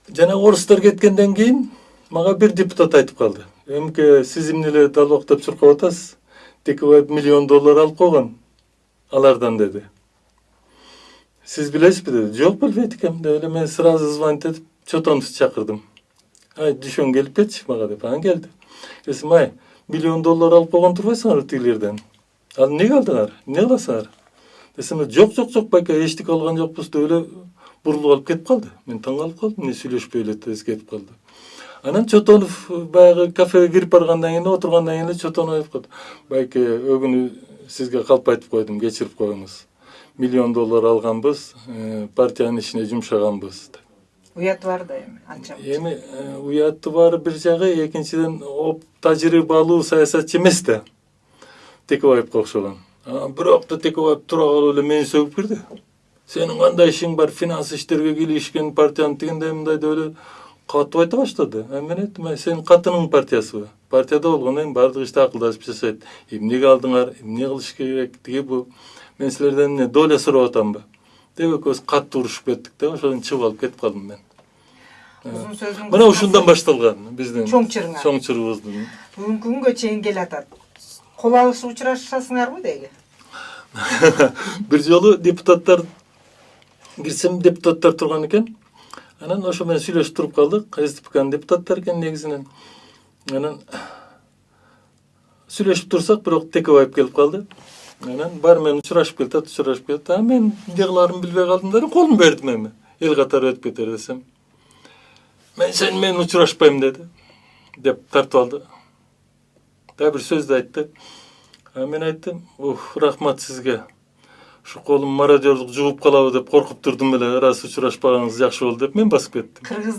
Жана орустар кеткенден кийин мага бир депутат айтып калды. Эмке сиз эмне эле дал октоп чуркап атасыз? $1 миллион алып койгон алардан деди. Сиз билесизби деди. Жок, билбейт экенмин деп эле мен сразу звонить этип Чотоновду чакырдым. Дүйшөн келип кетчи мага деп. Келди. Десем, $1 миллион алып койгон турбайсыңарбы тигилерден? Ал эмнеге алдыңар? Эмне кыласыңар? Десем, жок, байке, эчтеке алган жокпуз деп эле бурулуп алып кетип калды. Мен таң калып калдым, эмне сүйлөшпөй эле тез кетип калды. Анан Чотонов баягы кафеге кирип баргандан кийин, отургандан кийин Чотонов айтып калды. Байке, өгүнү сизге калп айтып койдум, кечирип коюңуз. $1 миллион алганбыз, партиянын ишине жумшаганбыз. Уяты бар да эми, анча. Эми уяты бар бир жагы, экинчиден тажрыйбалуу саясатчы эмес да. Текебаевге окшогон. Бирок да Текебаев тура калып эле мени сөгүп кирди. Сенин кандай ишиң бар, финанс иштерге кийлишкен партиянын тигиндей мындай деп эле катып айта баштады. Мен айттым, сенин катынын партиясыбы? Партияда болгондон кийин бардык иште акылдашып жашайт. Эмнеге алдыңар, эмне кылыш керек, тиги бу. Мен силерден доля сурап атамбы? Деп экөөбүз катты урушуп кеттик да, ошодон чыгып алып кетип калдым мен. Узун сөздүн Мына ушундан башталган биздин чоң чырыбыздын. Бүгүнкү күнгө чейин келатат. Кол алышып учурашасыңарбы деги? Бир жолу депутаттар кирсем, депутаттар турган экен. Анан ошо менен сүйлөшүп туруп калдык. СДПКнын депутаттары экен негизинен. Анан сүйлөшүп турсак, бирок Текебаев келип калды. Анан бар менен учурашып келатат. Мен эмне кыларымды билбей калдым да, колун бердим эми. Эл катары өтүп кетер десем. Мен сен менен учурашпайм деди. Деп тартып алды. Да бир сөздү айтты. Мен айттым, рахмат сизге. Ушу колум мародёрлук жугуп калабы деп коркуп турдум эле, раз учурашпаганыгыз жакшы болду деп мен басып кеттим.